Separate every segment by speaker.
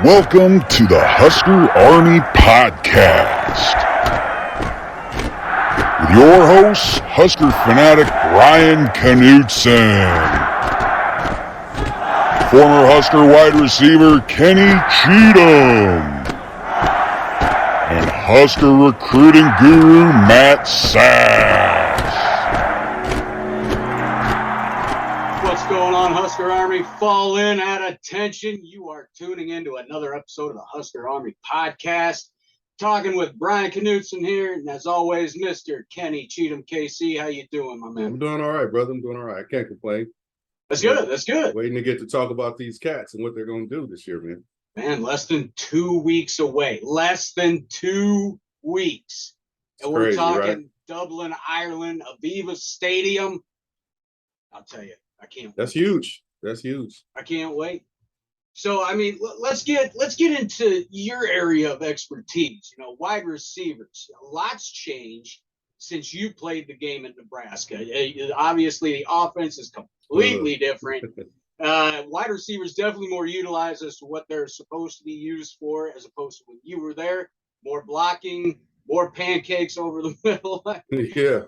Speaker 1: Welcome to the Husker Army Podcast with your host, Husker fanatic Ryan Knutson, former Husker wide receiver Kenny Cheatham, and Husker recruiting guru Matt Sass.
Speaker 2: What's going on, Husker Army? Fall in, at attention. You are tuning into another episode of the Husker Army Podcast. Talking with Brian Knutson here, and as always, Mr. Kenny Cheatham. KC, how you doing, my man?
Speaker 3: I'm doing all right, brother. I'm doing all right. I can't complain.
Speaker 2: That's good. That's good.
Speaker 3: Waiting to get to talk about these cats and what they're going to do this year, man.
Speaker 2: Man, less than 2 weeks away. Less than 2 weeks.
Speaker 3: It's
Speaker 2: And we're
Speaker 3: crazy,
Speaker 2: talking
Speaker 3: right?
Speaker 2: Dublin, Ireland, Aviva Stadium. I'll tell you, I can't.
Speaker 3: That's huge. That's huge.
Speaker 2: I can't wait. So, I mean, let's get into your area of expertise. You know, wide receivers. A lot's changed since you played the game in Nebraska. Obviously, the offense is completely different. Wide receivers definitely more utilized as to what they're supposed to be used for, as opposed to when you were there. More blocking, more pancakes over the middle.
Speaker 3: Yeah.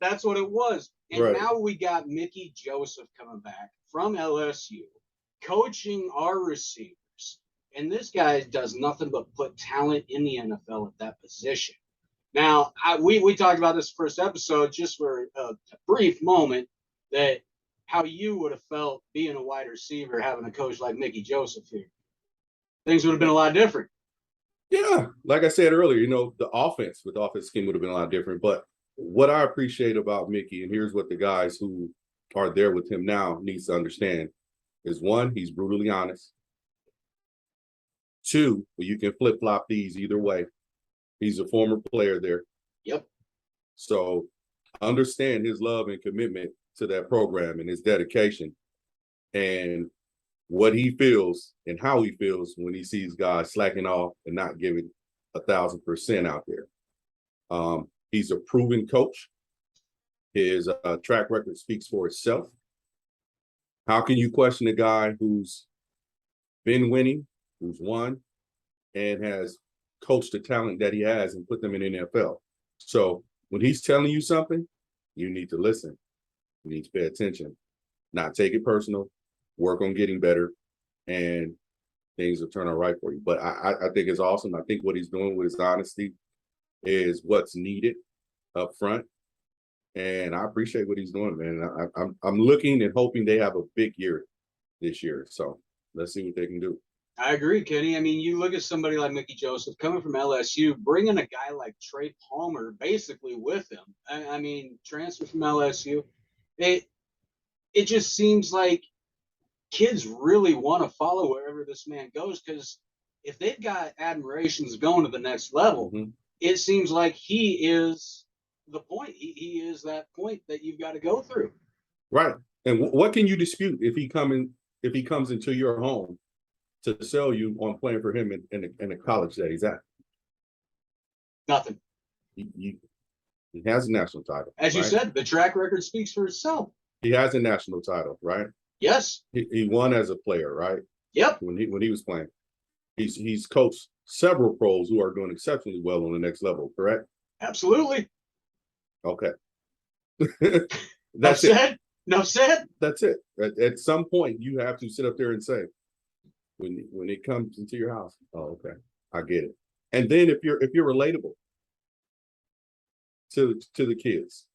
Speaker 2: That's what it was. And
Speaker 3: Right.
Speaker 2: now we got Mickey Joseph coming back from LSU, coaching our receivers. And this guy does nothing but put talent in the NFL at that position. Now, we talked about this first episode just for a brief moment, that how you would have felt being a wide receiver having a coach like Mickey Joseph here. Things would have been a lot different.
Speaker 3: Yeah. Like I said earlier, you know, the offense scheme would have been a lot different. But what I appreciate about Mickey, and here's what the guys who are there with him now needs to understand, is one, he's brutally honest. Two, you can flip-flop these either way. He's a former player there.
Speaker 2: Yep.
Speaker 3: So understand his love and commitment to that program and his dedication and what he feels and how he feels when he sees guys slacking off and not giving 1,000% out there. He's a proven coach. His track record speaks for itself. How can you question a guy who's been winning, who's won, and has coached the talent that he has and put them in the NFL? So when he's telling you something, you need to listen. You need to pay attention, not take it personal, work on getting better, and things will turn out right for you. But I think it's awesome. I think what he's doing with his honesty is what's needed up front. And I appreciate what he's doing, man. I'm looking and hoping they have a big year this year. So let's see what they can do.
Speaker 2: I agree, Kenny. I mean, you look at somebody like Mickey Joseph coming from LSU, bringing a guy like Trey Palmer basically with him. I mean, transfer from LSU. It just seems like kids really want to follow wherever this man goes, because if they've got admirations going to the next level, it seems like he is the point. He is that point that you've got to go through.
Speaker 3: Right. And what can you dispute if he comes into your home to sell you on playing for him in the college that he's at?
Speaker 2: Nothing.
Speaker 3: He has a national title.
Speaker 2: As you said, the track record speaks for itself.
Speaker 3: He has a national title, right?
Speaker 2: Yes.
Speaker 3: He won as a player, right?
Speaker 2: Yep.
Speaker 3: When he was playing. He's coached several pros who are doing exceptionally well on the next level, correct?
Speaker 2: Absolutely.
Speaker 3: Okay.
Speaker 2: That's it. No said.
Speaker 3: That's it. At some point, you have to sit up there and say, when it comes into your house, oh, okay, I get it. And then if you're relatable to the kids,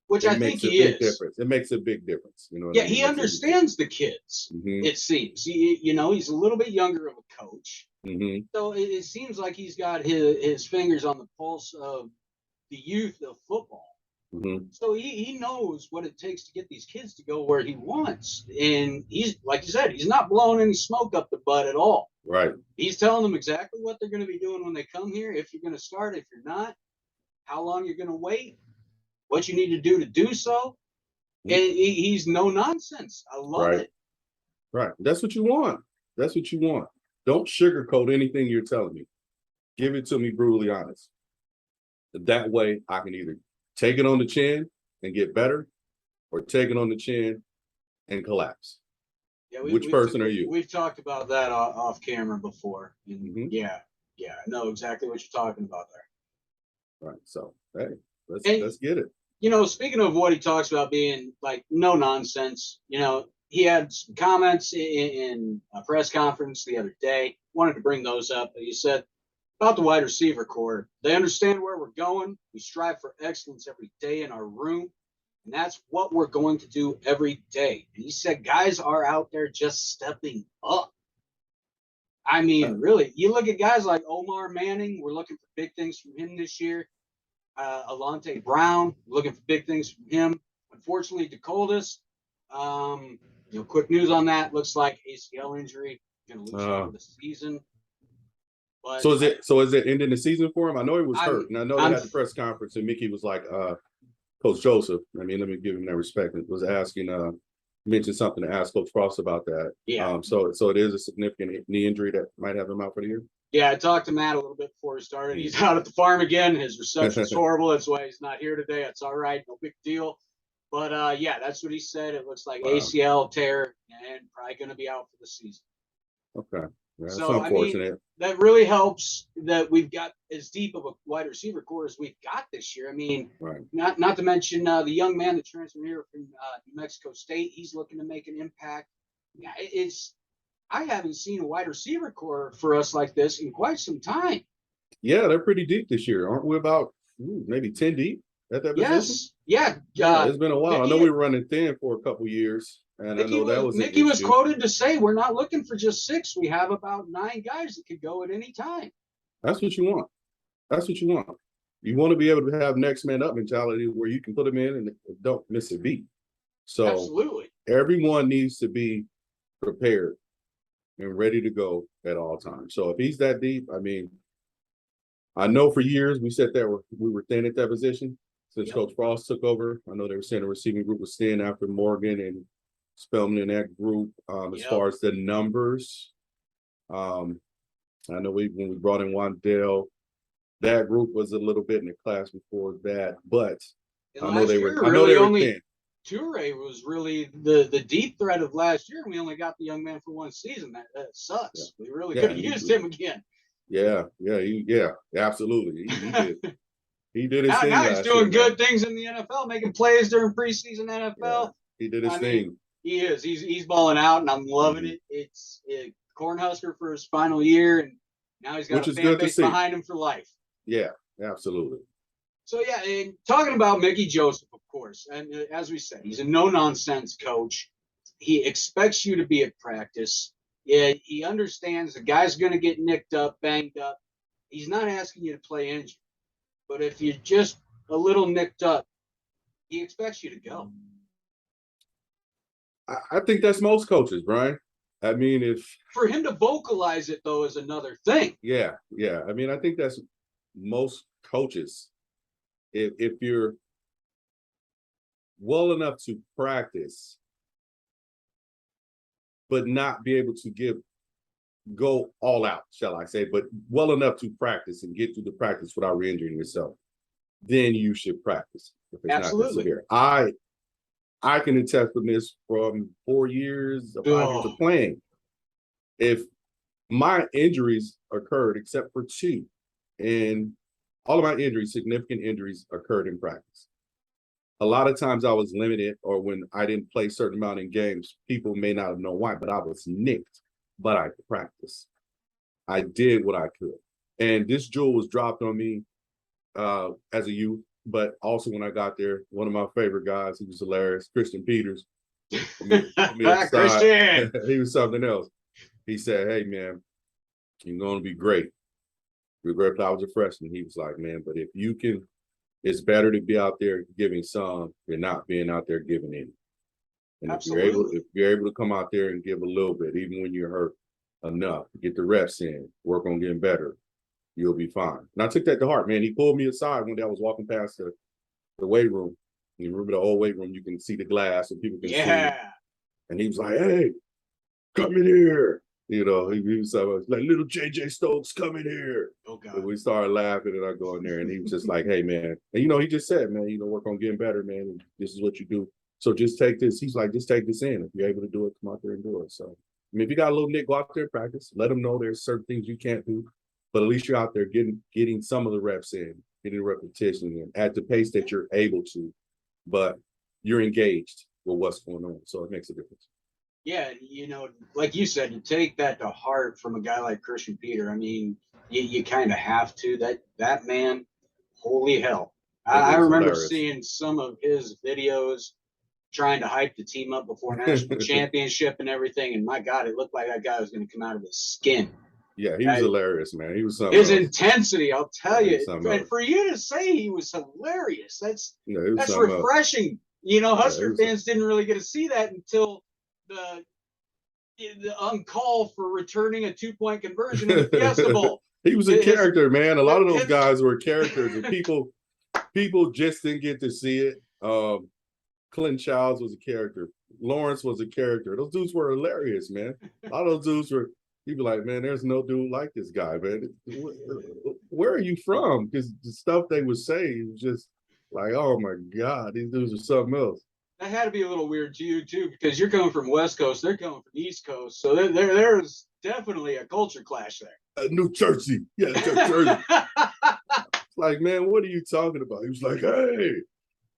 Speaker 2: which I think he is.
Speaker 3: Difference. It makes a big difference. You know.
Speaker 2: Yeah, he understands the kids. It seems. He's a little bit younger of a coach, so it seems like he's got his fingers on the pulse of the youth of football. So he knows what it takes to get these kids to go where he wants. And he's, like you said, he's not blowing any smoke up the butt at all.
Speaker 3: Right. He's
Speaker 2: telling them exactly what they're going to be doing when they come here, if you're going to start, if you're not, how long you're going to wait, what you need to do so. And he's no nonsense. I love it.
Speaker 3: Right. That's what you want. That's what you want. Don't sugarcoat anything you're telling me. Give it to me brutally honest. That way I can either take it on the chin and get better, or take it on the chin and collapse.
Speaker 2: Yeah,
Speaker 3: Which person are you?
Speaker 2: We've talked about that off camera before. And
Speaker 3: Mhm.
Speaker 2: yeah, I know exactly what you're talking about there.
Speaker 3: Right. So hey,
Speaker 2: And
Speaker 3: let's get it.
Speaker 2: speaking of what he talks about being like no nonsense, he had some comments in a press conference the other day. Wanted to bring those up. He said about the wide receiver core, they understand where we're going. We strive for excellence every day in our room, and that's what we're going to do every day. And he said guys are out there just stepping up. I mean, really, you look at guys like Omar Manning. We're looking for big things from him this year. Alante Brown, looking for big things from him. Unfortunately, Dakotas, quick news on that. Looks like ACL injury, going to lose him for the season. But
Speaker 3: so is it ending the season for him? I know he was hurt, and I know they had the press conference, and Mickey was like, Coach Joseph. I mean, let me give him that respect. Was asking, mentioned something to ask Coach Frost about that.
Speaker 2: Yeah.
Speaker 3: So it is a significant knee injury that might have him out for the year.
Speaker 2: Yeah, I talked to Matt a little bit before he started. He's out at the farm again. His reception's horrible. That's why he's not here today. It's all right. No big deal. But yeah, that's what he said. It looks like ACL tear and probably going to be out for the season.
Speaker 3: Okay. Yeah, that's
Speaker 2: so
Speaker 3: unfortunate.
Speaker 2: I mean, that really helps that we've got as deep of a wide receiver core as we've got this year. I mean,
Speaker 3: right.
Speaker 2: not to mention the young man that transferred here from New Mexico State. He's looking to make an impact. Yeah, I haven't seen a wide receiver core for us like this in quite some time.
Speaker 3: Yeah, they're pretty deep this year. Aren't we about maybe 10 deep at that position?
Speaker 2: Yes. Yeah.
Speaker 3: It's been a while. I know we were running thin for a couple years, and I know that was
Speaker 2: Mickey was quoted to say, we're not looking for just 6. We have about 9 guys that could go at any time.
Speaker 3: That's what you want. That's what you want. You want to be able to have next man up mentality where you can put them in and don't miss a beat. So
Speaker 2: absolutely,
Speaker 3: everyone needs to be prepared and ready to go at all times. So if he's that deep, I mean, I know for years we said that we were thin at that position since Coach Frost took over. I know they were saying the receiving group was thin after Morgan and Spellman in that group. As far as the numbers, I know when we brought in Wandale, that group was a little bit in the class before that, but I know they were thin.
Speaker 2: Toure was really the deep threat of last year, and we only got the young man for one season. That sucks. Yeah. We really could have used him again.
Speaker 3: Yeah, absolutely. He did. He did his thing.
Speaker 2: Now he's doing good things in the NFL, making plays during preseason NFL.
Speaker 3: Yeah, he did his thing.
Speaker 2: He is. He's balling out, and I'm loving it. It's Cornhusker for his final year, and now he's got a fan base behind him for life.
Speaker 3: Yeah, absolutely.
Speaker 2: So yeah, and talking about Mickey Joseph, of course, and as we said, he's a no-nonsense coach. He expects you to be at practice. Yeah, he understands the guy's going to get nicked up, banged up. He's not asking you to play injured, but if you're just a little nicked up, he expects you to go.
Speaker 3: I think that's most coaches, Brian. I mean, if
Speaker 2: for him to vocalize it though is another thing.
Speaker 3: Yeah. I mean, I think that's most coaches. If you're well enough to practice, but not be able to go all out, shall I say, but well enough to practice and get through the practice without re-injuring yourself, then you should practice. If it's
Speaker 2: absolutely
Speaker 3: not severe. I can attest from this from 5 years of playing. If my injuries occurred, except for 2, and all of my injuries, significant injuries, occurred in practice. A lot of times I was limited, or when I didn't play a certain amount in games, people may not have known why, but I was nicked, but I practiced. I did what I could. And this jewel was dropped on me as a youth, but also when I got there, one of my favorite guys, he was hilarious, Christian Peters.
Speaker 2: Christian.
Speaker 3: He was something else. He said, hey, man, you're going to be great. Regret I was a freshman. He was like, man, but if you can, it's better to be out there giving some than not being out there giving any. And if you're able to come out there and give a little bit, even when you're hurt enough, get the reps in, work on getting better, you'll be fine. And I took that to heart, man. He pulled me aside one day. I was walking past the weight room. You remember the old weight room? You can see the glass and people can see. And he was like, hey, come in here. You know, he was like, little JJ Stokes, come in here.
Speaker 2: Oh, God.
Speaker 3: And we started laughing, and I go in there, and he was just like, hey, man. And, he just said, man, work on getting better, man. And this is what you do. So just take this. He's like, just take this in. If you're able to do it, come out there and do it. So, I mean, if you got a little Nick, go out there and practice. Let them know there's certain things you can't do, but at least you're out there getting some of the reps in, getting repetition in at the pace that you're able to, but you're engaged with what's going on. So it makes a difference.
Speaker 2: Yeah, like you said, you take that to heart from a guy like Christian Peter. I mean, you kind of have to. That man, holy hell! I remember
Speaker 3: hilarious.
Speaker 2: seeing some of his videos trying to hype the team up before national championship and everything, and my God, it looked like that guy was going to come out of his skin.
Speaker 3: Yeah, he was hilarious, man. He was something
Speaker 2: his
Speaker 3: else.
Speaker 2: Intensity, I'll tell you. And
Speaker 3: else.
Speaker 2: for you to say he was hilarious, that's refreshing.
Speaker 3: Else.
Speaker 2: Husker fans didn't really get to see that until the uncall for returning a 2-point conversion in the Fiesta Bowl.
Speaker 3: He was a character, man. A lot of those guys were characters, and people just didn't get to see it. Clinton Childs was a character. Lawrence was a character. Those dudes were hilarious, man. A lot of those dudes were. You'd be like, man, there's no dude like this guy, man. Where are you from? Because the stuff they would say was just like, oh my God, these dudes are something else.
Speaker 2: That had to be a little weird to you too, because you're coming from West Coast, they're coming from East Coast, so there's definitely a culture clash there.
Speaker 3: New Jersey, yeah, New Jersey. Like, man, what are you talking about? He was like, hey,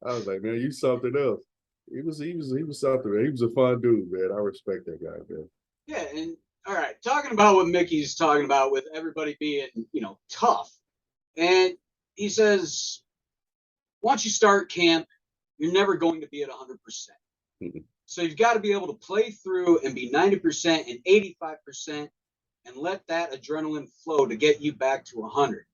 Speaker 3: I was like, man, you something else. He was something, man. He was a fun dude, man. I respect that guy, man.
Speaker 2: Yeah, and all right, talking about what Mickey's talking about with everybody being, tough, and he says, once you start camp, you're never going to be at 100%.
Speaker 3: Mm-hmm.
Speaker 2: So you've got to be able to play through and be 90% and 85% and let that adrenaline flow to get you back to 100.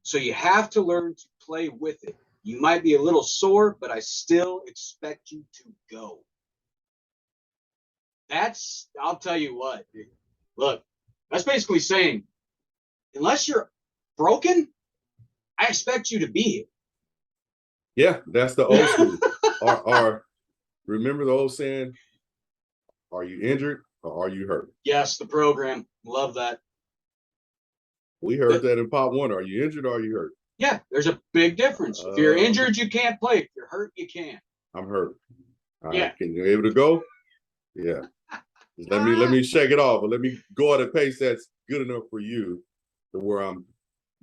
Speaker 2: So you have to learn to play with it. You might be a little sore, but I still expect you to go. I'll tell you what, look, that's basically saying, unless you're broken, I expect you to be here.
Speaker 3: Yeah, that's the old school. or remember the old saying, are you injured or are you hurt?
Speaker 2: Yes, the program. Love that.
Speaker 3: We heard that in Pop 1. Are you injured or are you hurt?
Speaker 2: Yeah, there's a big difference. If you're injured, you can't play. If you're hurt, you can.
Speaker 3: I'm hurt.
Speaker 2: Yeah.
Speaker 3: Can you be able to go? Yeah. Let me shake it off, but let me go at a pace that's good enough for you to where I'm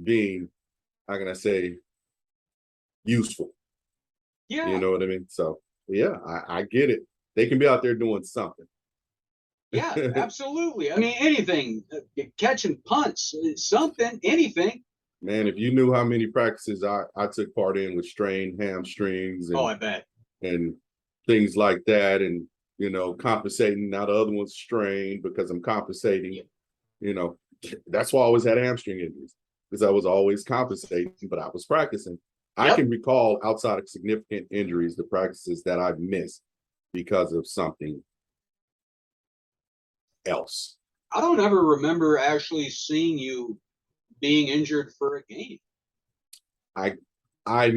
Speaker 3: being, how can I say, useful.
Speaker 2: Yeah.
Speaker 3: You know what I mean? So yeah, I get it. They can be out there doing something.
Speaker 2: Yeah, absolutely. I mean, anything, catching punts, something, anything.
Speaker 3: Man, if you knew how many practices I took part in with strained hamstrings and,
Speaker 2: I bet.
Speaker 3: And things like that, and compensating. Now the other one's strained because I'm compensating. That's why I always had hamstring injuries, because I was always compensating, but I was practicing. Yep. I can recall, outside of significant injuries, the practices that I've missed because of something else.
Speaker 2: I don't ever remember actually seeing you being injured for a game.
Speaker 3: I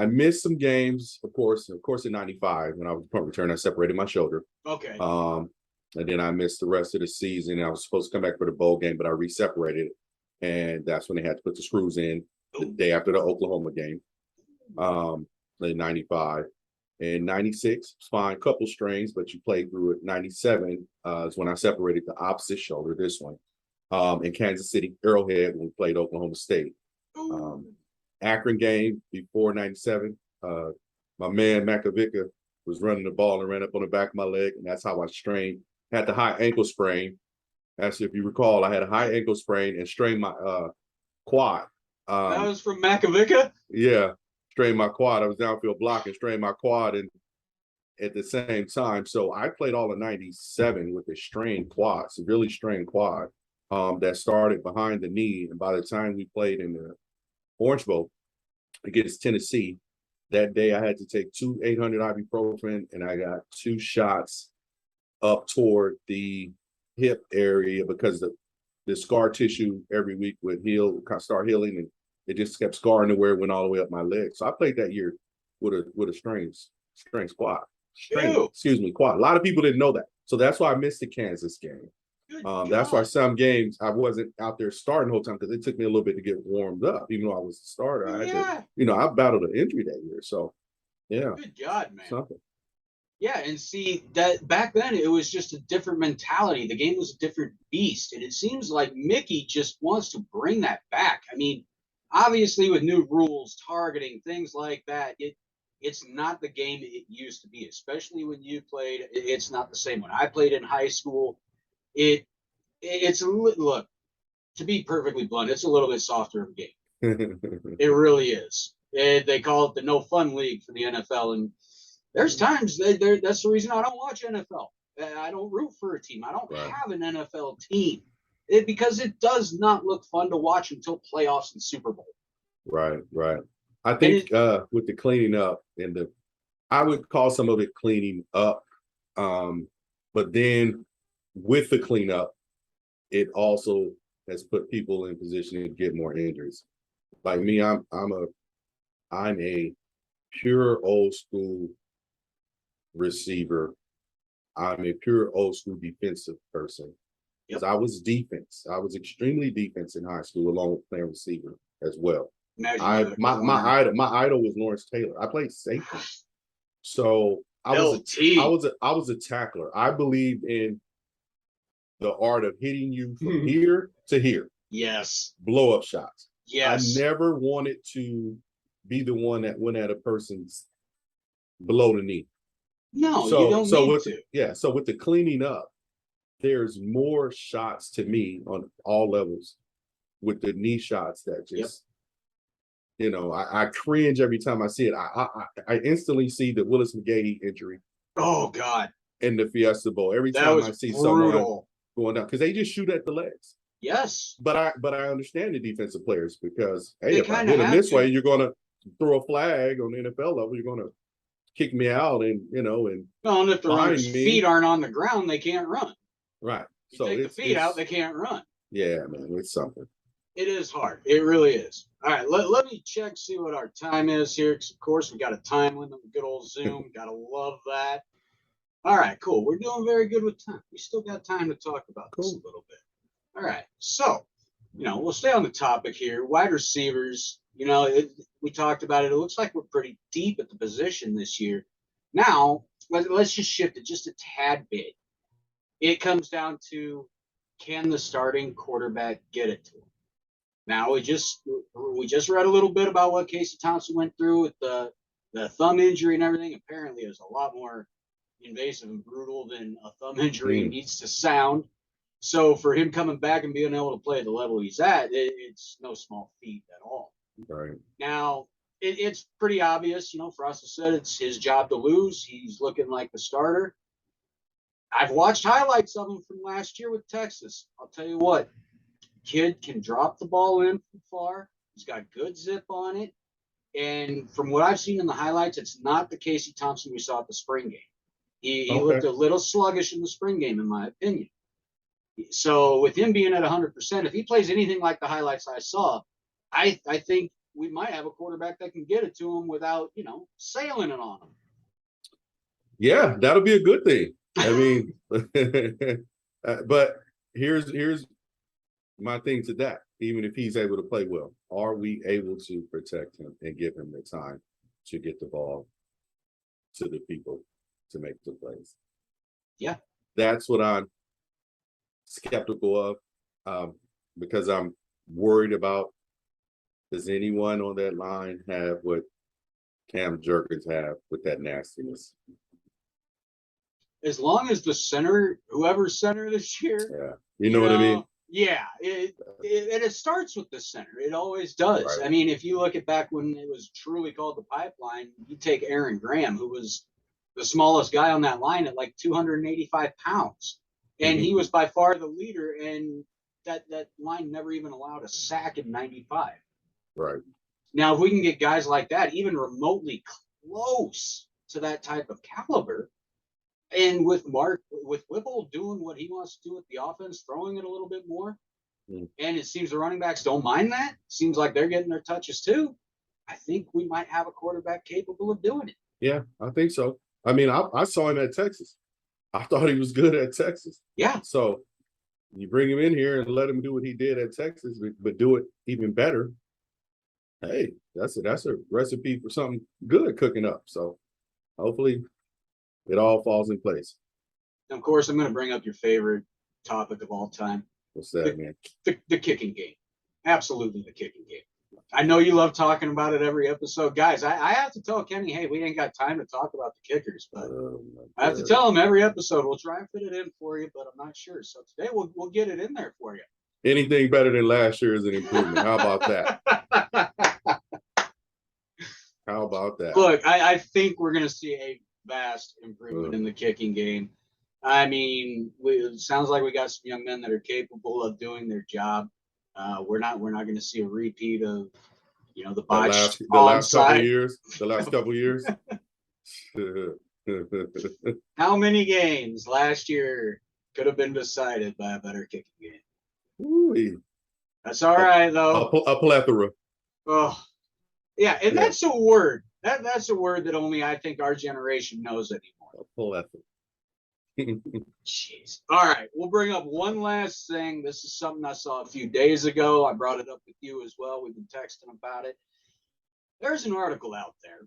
Speaker 3: missed some games, of course in '95 when I was punt return, I separated my shoulder.
Speaker 2: Okay.
Speaker 3: And then I missed the rest of the season. I was supposed to come back for the bowl game, but I re-separated it, and that's when they had to put the screws in the day after the Oklahoma game. In '95. In '96, it's fine, couple strains, but you played through it. '97 is when I separated the opposite shoulder, this one. In Kansas City, Arrowhead, when we played Oklahoma State. Akron game before '97, my man Makovica was running the ball and ran up on the back of my leg, and that's how I strained. Had the high ankle sprain. Actually, if you recall, I had a high ankle sprain and strained my quad.
Speaker 2: That was from Makovica?
Speaker 3: Yeah, strained my quad. I was downfield blocking, strained my quad, and at the same time. So I played all of '97 with a strained quad, severely strained quad, that started behind the knee. And by the time we played in the Orange Bowl against Tennessee, that day I had to take 2 800 ibuprofen, and I got 2 shots up toward the hip area because the scar tissue every week would start healing, and it just kept scarring to where it went all the way up my leg. So I played that year with a strained quad. Quad. A lot of people didn't know that. So that's why I missed the Kansas game. That's why some games I wasn't out there starting the whole time, because it took me a little bit to get warmed up. Even though I was the starter, I had to, I battled an injury that year. So yeah.
Speaker 2: Good God, man.
Speaker 3: Something.
Speaker 2: Yeah, and see that back then it was just a different mentality. The game was a different beast, and it seems like Mickey just wants to bring that back. I mean, obviously with new rules, targeting, things like that, it's not the game it used to be, especially when you played. It's not the same when I played in high school. It it's a look, to be perfectly blunt, it's a little bit softer of a game. It really is. They call it the no fun league for the NFL, and there's times that's the reason I don't watch NFL. I don't root for a team. I don't
Speaker 3: Right.
Speaker 2: have an NFL team because it does not look fun to watch until playoffs and Super Bowl.
Speaker 3: Right, right. I think with the cleaning up and I would call some of it cleaning up. But then with the cleanup, it also has put people in position to get more injuries. Like me, I'm a pure old school receiver. I'm a pure old school defensive person. Because I was defense. I was extremely defense in high school, along with playing receiver as well. My idol was Lawrence Taylor. I played safety. So I was a tackler. I believed in the art of hitting you from here to here.
Speaker 2: Yes.
Speaker 3: Blow up shots.
Speaker 2: Yes.
Speaker 3: I never wanted to be the one that went at a person's below the knee.
Speaker 2: No, you don't need to.
Speaker 3: So with the cleaning up, there's more shots to me on all levels with the knee shots that just, I cringe every time I see it. I instantly see the Willis McGahee injury.
Speaker 2: Oh God.
Speaker 3: In the Fiesta Bowl. Every time I see someone going down, because they just shoot at the legs.
Speaker 2: Yes.
Speaker 3: But I understand the defensive players because, hey, if I hit them this way, you're going to throw a flag on the NFL level. You're going to kick me out and
Speaker 2: if the runner's feet aren't on the ground, they can't run.
Speaker 3: Right.
Speaker 2: You take the feet out, they can't run.
Speaker 3: Yeah, man, it's something.
Speaker 2: It is hard. It really is. All right, let me check, see what our time is here. Of course, we got a time limit with good old Zoom. Gotta love that. All right, cool. We're doing very good with time. We still got time to talk about this a little bit. All right, so we'll stay on the topic here. Wide receivers. We talked about it. It looks like we're pretty deep at the position this year. Now, let's just shift it just a tad bit. It comes down to, can the starting quarterback get it to him? Now we just read a little bit about what Casey Thompson went through with the thumb injury and everything. Apparently, it was a lot more invasive and brutal than a thumb injury needs to sound. So for him coming back and being able to play at the level he's at, it's no small feat at all.
Speaker 3: Right.
Speaker 2: Now, it's pretty obvious, for us to say it's his job to lose. He's looking like the starter. I've watched highlights of him from last year with Texas. I'll tell you what, kid can drop the ball in from far. He's got good zip on it. And from what I've seen in the highlights, it's not the Casey Thompson we saw at the spring game. He looked a little sluggish in the spring game, in my opinion. So with him being at 100%, if he plays anything like the highlights I saw, I think we might have a quarterback that can get it to him without, sailing it on him.
Speaker 3: Yeah, that'll be a good thing. I mean, but here's my thing to that. Even if he's able to play well, are we able to protect him and give him the time to get the ball to the people to make the plays?
Speaker 2: Yeah,
Speaker 3: that's what I'm skeptical of, because I'm worried about, does anyone on that line have what Cam Jerkins have with that nastiness?
Speaker 2: As long as the center, whoever's center this year,
Speaker 3: you know what I mean?
Speaker 2: Yeah, it starts with the center. It always does. Right. I mean, if you look at back when it was truly called the pipeline, you take Aaron Graham, who was the smallest guy on that line at like 285 pounds. And he was by far the leader, and that line never even allowed a sack in 95.
Speaker 3: Right.
Speaker 2: Now, if we can get guys like that, even remotely close to that type of caliber, and with Whipple doing what he wants to do with the offense, throwing it a little bit more, and it seems the running backs don't mind that. Seems like they're getting their touches too. I think we might have a quarterback capable of doing it.
Speaker 3: Yeah, I think so. I mean, I saw him at Texas. I thought he was good at Texas.
Speaker 2: Yeah.
Speaker 3: So you bring him in here and let him do what he did at Texas, but do it even better. Hey, that's a recipe for something good cooking up. So hopefully It all falls in place.
Speaker 2: And of course, I'm going to bring up your favorite topic of all time,
Speaker 3: What's that, man?
Speaker 2: the kicking game. Absolutely the kicking game. I know you love talking about it every episode. Guys, I have to tell Kenny, hey, we ain't got time to talk about the kickers, but I have to tell him every episode. We'll try and fit it in for you, but I'm not sure. So today we'll get it in there for you.
Speaker 3: Anything better than last year is an improvement. How about that? How about that?
Speaker 2: Look, I think we're going to see a vast improvement in the kicking game. I mean, it sounds like we got some young men that are capable of doing their job. We're not going to see a repeat of, the botched
Speaker 3: the last couple of years.
Speaker 2: How many games last year could have been decided by a better kicking game?
Speaker 3: Ooh,
Speaker 2: That's all right, though.
Speaker 3: A plethora.
Speaker 2: Oh, yeah, and that's a word. That's a word that only I think our generation knows anymore.
Speaker 3: A plethora.
Speaker 2: Jeez. All right, we'll bring up one last thing. This is something I saw a few days ago. I brought it up with you as well. We've been texting about it. There's an article out there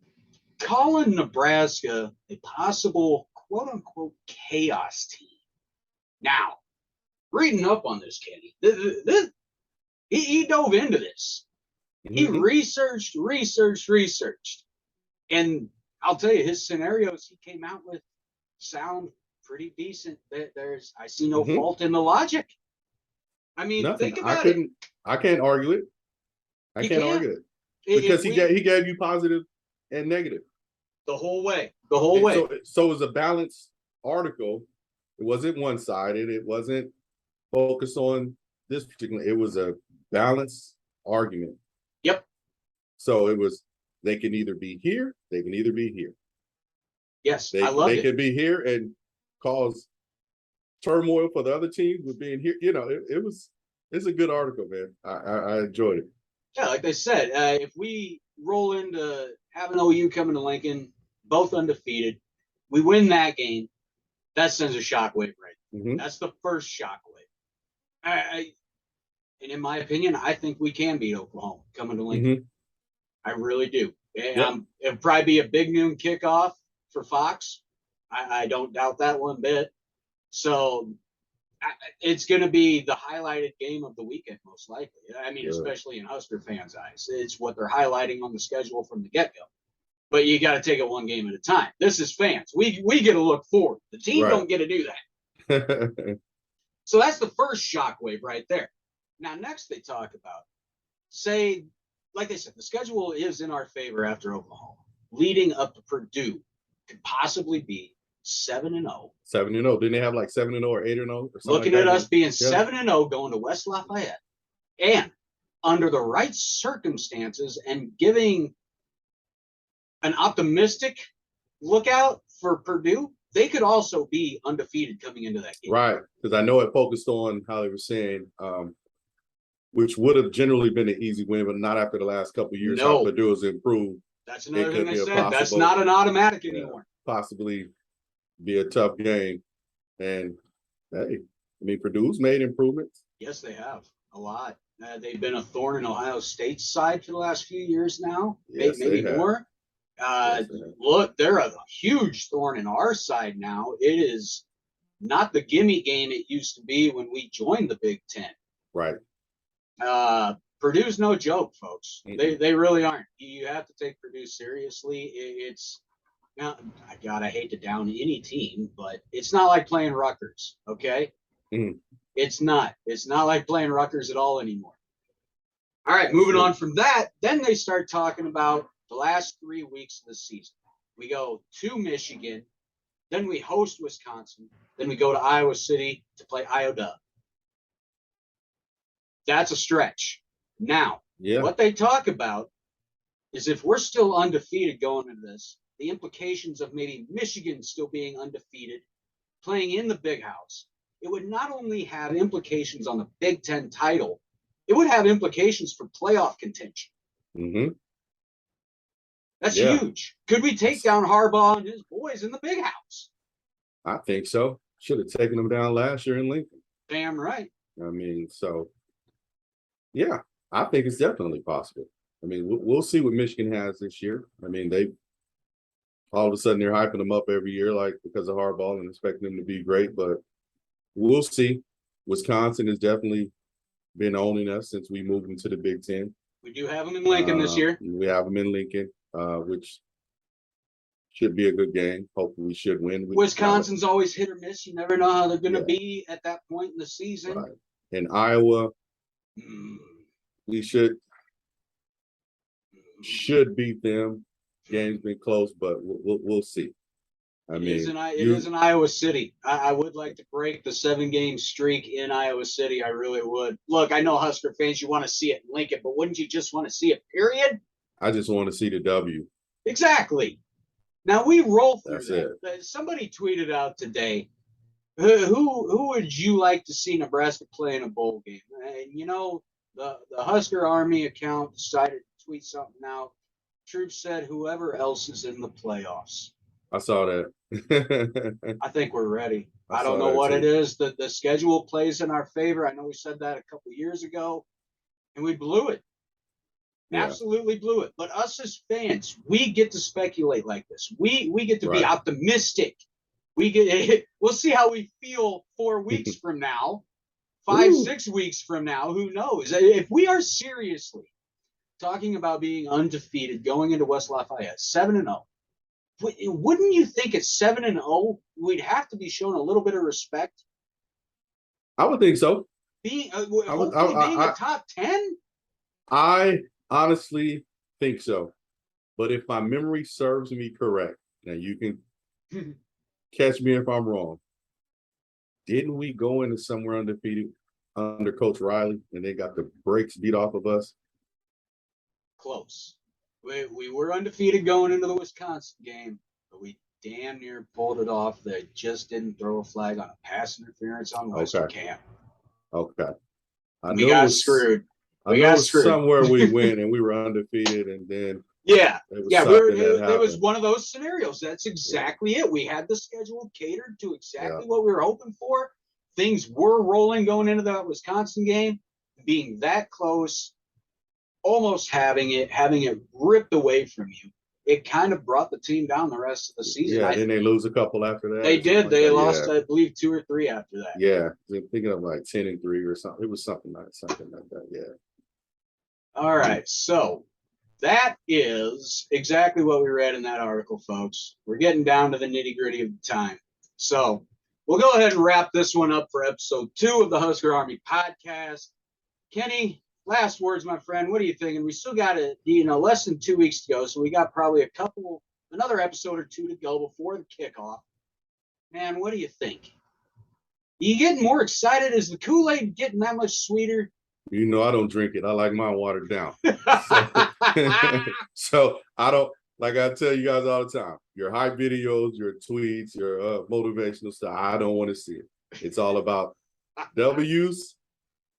Speaker 2: calling Nebraska a possible quote-unquote chaos team. Now, reading up on this, Kenny, he dove into this. He researched, and I'll tell you, his scenarios he came out with sound pretty decent. I see no fault in the logic. I mean,
Speaker 3: Nothing.
Speaker 2: think about it.
Speaker 3: I can't argue it. I can't argue it because he gave you positive and negative
Speaker 2: the whole way. The whole way.
Speaker 3: So it was a balanced article. It wasn't one-sided. It wasn't focused on this particular. It was a balanced argument.
Speaker 2: Yep.
Speaker 3: So it was. They can either be here. They can either be here.
Speaker 2: Yes, I love it.
Speaker 3: They could be here and cause turmoil for the other teams with being here. It's a good article, man. I enjoyed it.
Speaker 2: Yeah, like I said, if we roll into having OU coming to Lincoln, both undefeated, we win that game, that sends a shockwave, right? That's the first shockwave. And in my opinion, I think we can beat Oklahoma coming to Lincoln. I really do. It'll probably be a big noon kickoff for Fox. I don't doubt that one bit. So it's going to be the highlighted game of the weekend, most likely. I mean, especially in Husker fans' eyes. It's what they're highlighting on the schedule from the get-go. But you got to take it one game at a time. This is fans. We get to look forward. The team don't get to do that. So that's the first shockwave right there. Now, next they talk about, say, like I said, the schedule is in our favor after Oklahoma. Leading up to Purdue could possibly be 7-0.
Speaker 3: 7-0. Didn't they have like 7-0 or 8-0?
Speaker 2: Looking at us being 7-0 going to West Lafayette. And under the right circumstances and giving an optimistic lookout for Purdue, they could also be undefeated coming into that game.
Speaker 3: Right. Because I know it focused on how they were saying, which would have generally been an easy win, but not after the last couple of years. How Purdue has improved.
Speaker 2: That's another thing I said. That's not an automatic anymore.
Speaker 3: Possibly be a tough game. And hey, I mean, Purdue's made improvements.
Speaker 2: Yes, they have a lot. They've been a thorn in Ohio State's side for the last few years now.
Speaker 3: Yes,
Speaker 2: maybe more. Look, they're a huge thorn in our side now. It is not the gimme game it used to be when we joined the Big Ten.
Speaker 3: Right.
Speaker 2: Purdue's no joke, folks. They really aren't. You have to take Purdue seriously. It's now, God, I hate to down any team, but it's not like playing Rutgers, okay? It's not. It's not like playing Rutgers at all anymore. All right, moving on from that, then they start talking about the last 3 weeks of the season. We go to Michigan, then we host Wisconsin, then we go to Iowa City to play Iowa. That's a stretch. Now, what they talk about is if we're still undefeated going into this, the implications of maybe Michigan still being undefeated, playing in the Big House, it would not only have implications on the Big Ten title, it would have implications for playoff contention. That's huge. Could we take down Harbaugh and his boys in the Big House?
Speaker 3: I think so. Should have taken them down last year in Lincoln.
Speaker 2: Damn right.
Speaker 3: I mean, so, yeah, I think it's definitely possible. I mean, we'll see what Michigan has this year. I mean, they've all of a sudden they're hyping them up every year, like because of hardball and expecting them to be great. But we'll see. Wisconsin has definitely been owning us since we moved into the Big Ten.
Speaker 2: We do have them in Lincoln this year.
Speaker 3: We have them in Lincoln, which should be a good game. Hopefully, we should win.
Speaker 2: Wisconsin's always hit or miss. You never know how they're going to be at that point in the season.
Speaker 3: Right. In Iowa, we should beat them. Game's been close, but we'll see.
Speaker 2: It is in Iowa City. I would like to break the 7-game streak in Iowa City. I really would. Look, I know Husker fans, you want to see it in Lincoln, but wouldn't you just want to see it, period?
Speaker 3: I just want to see the W.
Speaker 2: Exactly. Now we roll through
Speaker 3: that.
Speaker 2: Somebody tweeted out today, who would you like to see Nebraska play in a bowl game? And you know, the Husker Army account decided to tweet something out. Troop said whoever else is in the playoffs.
Speaker 3: I saw that.
Speaker 2: I think we're ready. I don't know what it is. The schedule plays in our favor. I know we said that a couple years ago, and we blew it. Yeah. Absolutely blew it. But us as fans, we get to speculate like this. We get to be optimistic. We'll see how we feel 4 weeks from now, 6 weeks from now. Who knows? If we are seriously talking about being undefeated going into West Lafayette, 7-0. Wouldn't you think at 7-0 we'd have to be shown a little bit of respect?
Speaker 3: I would think so.
Speaker 2: Being a top 10?
Speaker 3: I honestly think so. But if my memory serves me correct, now you can catch me if I'm wrong. Didn't we go into somewhere undefeated under Coach Riley and they got the brakes beat off of us?
Speaker 2: Close. We were undefeated going into the Wisconsin game, but we damn near pulled it off. They just didn't throw a flag on a pass interference on Western Camp.
Speaker 3: Okay.
Speaker 2: We got screwed.
Speaker 3: Somewhere we went and we were undefeated, and then
Speaker 2: it was one of those scenarios. That's exactly it. We had the schedule catered to exactly what we were hoping for. Things were rolling going into the Wisconsin game, being that close. Almost having it ripped away from you, it kind of brought the team down the rest of the season.
Speaker 3: Yeah, then they lose a couple after that.
Speaker 2: They did. They lost, I believe, 2 or 3 after that.
Speaker 3: Yeah, I'm thinking of like 10-3 or something. It was something like that. Yeah.
Speaker 2: All right, so that is exactly what we read in that article, folks. We're getting down to the nitty-gritty of the time. So we'll go ahead and wrap this one up for episode 2 of the Husker Army podcast. Kenny, last words, my friend. What are you thinking? We still got less than 2 weeks to go, so we got probably another episode or 2 to go before the kickoff. Man, what do you think? You getting more excited? Is the Kool-Aid getting that much sweeter?
Speaker 3: You know, I don't drink it. I like mine watered down. So I don't, like I tell you guys all the time, your hype videos, your tweets, your motivational stuff, I don't want to see it. It's all about W's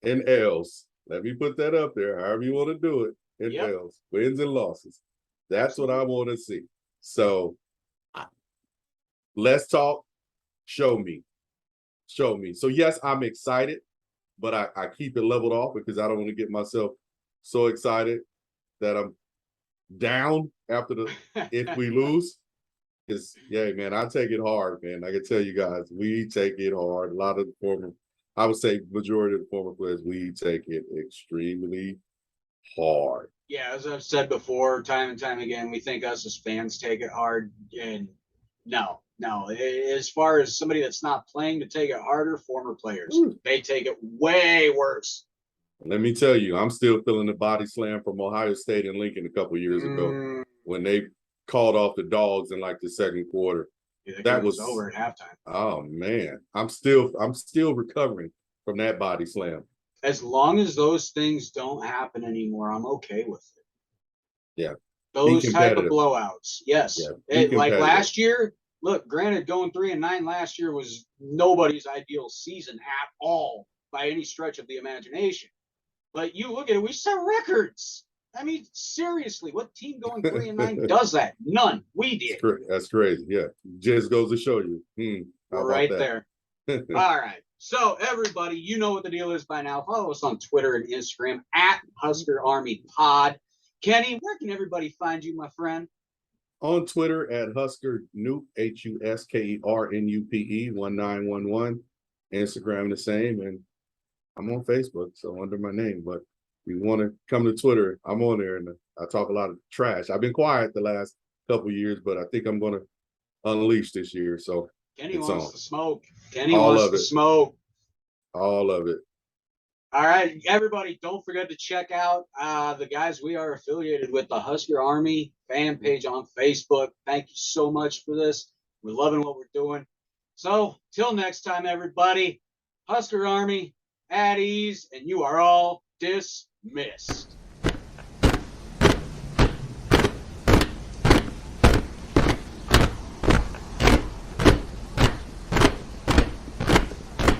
Speaker 3: and L's. Let me put that up there, however you want to do it. And L's, wins and losses. That's what I want to see. So let's talk. Show me. So yes, I'm excited, but I keep it leveled off because I don't want to get myself so excited that I'm down after if we lose. Because man, I take it hard, man. I can tell you guys, we take it hard. A lot of the former, I would say majority of the former players, we take it extremely hard.
Speaker 2: Yeah, as I've said before, time and time again, we think us as fans take it hard. And no. As far as somebody that's not playing to take it harder, former players, they take it way worse.
Speaker 3: Let me tell you, I'm still feeling the body slam from Ohio State and Lincoln a couple years ago when they called off the dogs in like the second quarter.
Speaker 2: Yeah, that was over at halftime.
Speaker 3: Oh man, I'm still recovering from that body slam.
Speaker 2: As long as those things don't happen anymore, I'm okay with it.
Speaker 3: Yeah,
Speaker 2: those type of blowouts. Yes, like last year. Look, granted, going 3-9 last year was nobody's ideal season at all by any stretch of the imagination. But you look at it, we set records. I mean, seriously, what team going 3-9 does that? None. We did.
Speaker 3: That's crazy. Yeah, just goes to show you.
Speaker 2: We're right there. All right. So, everybody, you know what the deal is by now. Follow us on Twitter and Instagram at Husker Army Pod. Kenny, where can everybody find you, my friend?
Speaker 3: On Twitter at Husker Nupe, HUSKERNUPE 1911. Instagram the same, and I'm on Facebook, so under my name. But if you want to come to Twitter, I'm on there, and I talk a lot of trash. I've been quiet the last couple years, but I think I'm going to unleash this year. So
Speaker 2: Kenny
Speaker 3: it's
Speaker 2: wants
Speaker 3: on.
Speaker 2: to smoke. Kenny
Speaker 3: All
Speaker 2: wants
Speaker 3: of
Speaker 2: to
Speaker 3: it.
Speaker 2: smoke.
Speaker 3: All of it.
Speaker 2: All right, everybody, don't forget to check out the guys we are affiliated with, the Husker Army fan page on Facebook. Thank you so much for this. We're loving what we're doing. So, till next time, everybody, Husker Army, at ease, and you are all dismissed.